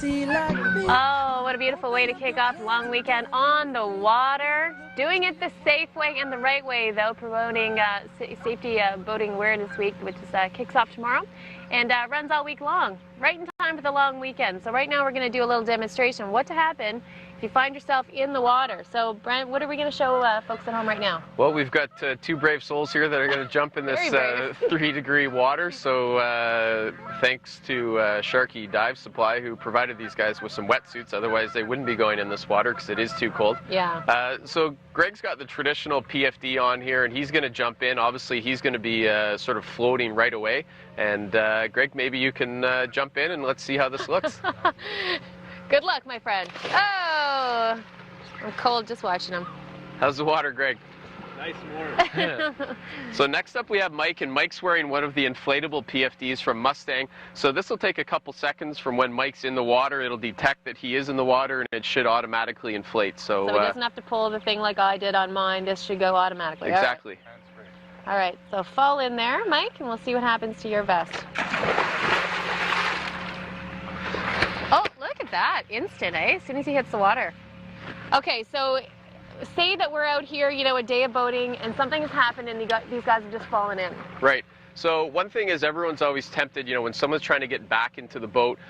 Oh, what a beautiful way to kick off a long weekend on the water. Doing it the safe way and the right way, though, promoting safety boating awareness week, which is, kicks off tomorrow and runs all week long, right in time for the long weekend. So right now we're going to do a little demonstration of what to happen if you find yourself in the water. So, Brent, what are we going to show folks at home right now? Well, we've got two brave souls here that are going to jump in this 3-degree water. So thanks to Sharky Dive Supply, who provided these guys with some wetsuits. Otherwise, they wouldn't be going in this water because it is too cold. Yeah. So Greg's got the traditional PFD on here, and he's going to jump in. Obviously, he's going to be sort of floating right away. And Greg, maybe you can jump in and let's see how this looks. Good luck, my friend. Oh, I'm cold just watching him. How's the water, Greg? Nice and warm. So next up we have Mike, and Mike's wearing one of the inflatable PFDs from Mustang. So this will take a couple seconds from when Mike's in the water. It'll detect that he is in the water, and it should automatically inflate. So he doesn't have to pull the thing like I did on mine. This should go automatically. Exactly. All right, so fall in there, Mike, and we'll see what happens to your vest. Oh, look at that. Instant, eh? As soon as he hits the water. Okay, so say that we're out here, you know, a day of boating, and something has happened and these guys have just fallen in. Right. So one thing is everyone's always tempted, you know, when someone's trying to get back into the boat,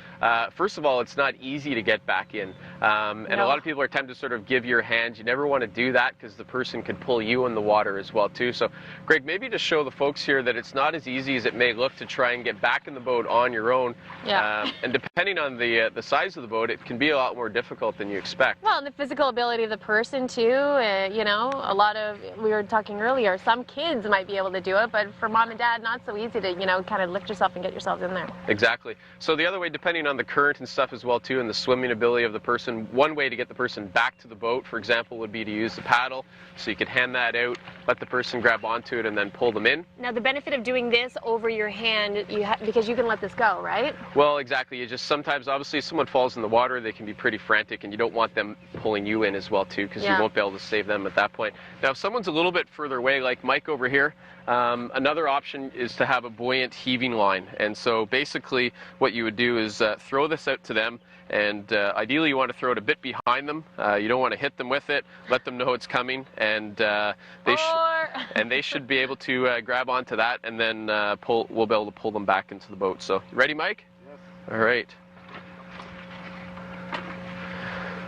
first of all, it's not easy to get back in. And a lot of people are tempted to sort of give your hand. You never want to do that because the person could pull you in the water as well, too. So, Greg, maybe to show the folks here that it's not as easy as it may look to try and get back in the boat on your own. Yeah. And depending on the size of the boat, it can be a lot more difficult than you expect. Well, and the physical ability of the person, too. You know, a lot of, we were talking earlier, some kids might be able to do it, but for mom and dad, not so easy to, you know, kind of lift yourself and get yourself in there. Exactly. So the other way, depending on the current and stuff as well too, and the swimming ability of the person, one way to get the person back to the boat, for example, would be to use the paddle. So you could hand that out, let the person grab onto it, and then pull them in. Now the benefit of doing this over your hand, because you can let this go, right? Well, exactly. You just sometimes, obviously, if someone falls in the water, they can be pretty frantic, and you don't want them pulling you in as well too, because you won't be able to save them at that point. Now, if someone's a little bit further away, like Mike over here, another option is to have a buoyant heaving line. And so basically what you would do is throw this out to them, and ideally you want to throw it a bit behind them. You don't want to hit them with it. Let them know it's coming, and they should be able to grab onto that, and then we'll be able to pull them back into the boat. So you ready, Mike? Yes. All right.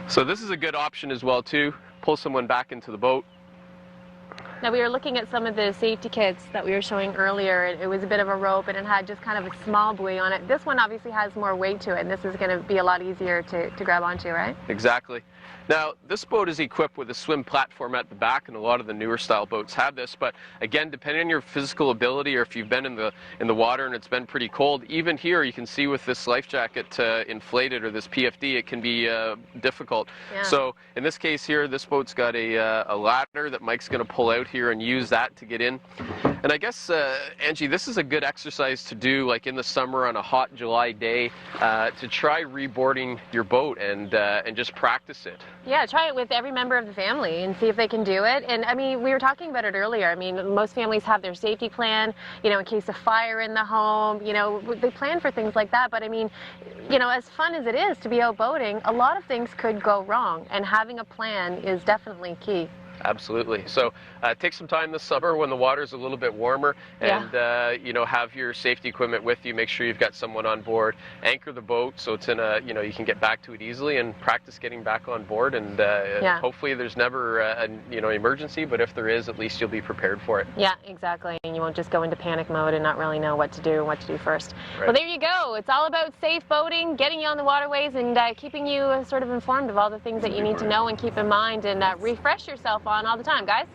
So this is a good option as well too. Pull someone back into the boat. Now, we were looking at some of the safety kits that we were showing earlier. It was a bit of a rope, and it had just kind of a small buoy on it. This one obviously has more weight to it, and this is going to be a lot easier to grab onto, right? Exactly. Now, this boat is equipped with a swim platform at the back, and a lot of the newer style boats have this. But again, depending on your physical ability, or if you've been in the water and it's been pretty cold, even here you can see with this life jacket inflated, or this PFD, it can be difficult. Yeah. So in this case here, this boat's got a ladder that Mike's going to pull out here and use that to get in. And I guess, Angie, this is a good exercise to do, like in the summer on a hot July day, to try reboarding your boat and just practice it. Yeah, try it with every member of the family and see if they can do it. And I mean, we were talking about it earlier. I mean, most families have their safety plan, you know, in case of fire in the home, you know, they plan for things like that. But I mean, you know, as fun as it is to be out boating, a lot of things could go wrong, and having a plan is definitely key. Absolutely. So take some time this summer when the water's a little bit warmer, and you know, have your safety equipment with you. Make sure you've got someone on board. Anchor the boat so it's in a, you know, you can get back to it easily, and practice getting back on board. And hopefully there's never a you know, emergency, but if there is, at least you'll be prepared for it. Yeah, exactly. And you won't just go into panic mode and not really know what to do and what to do first. Right. Well, there you go. It's all about safe boating, getting you on the waterways, and keeping you sort of informed of all the things that you need to know and keep in mind, and refresh yourself on all the time, guys.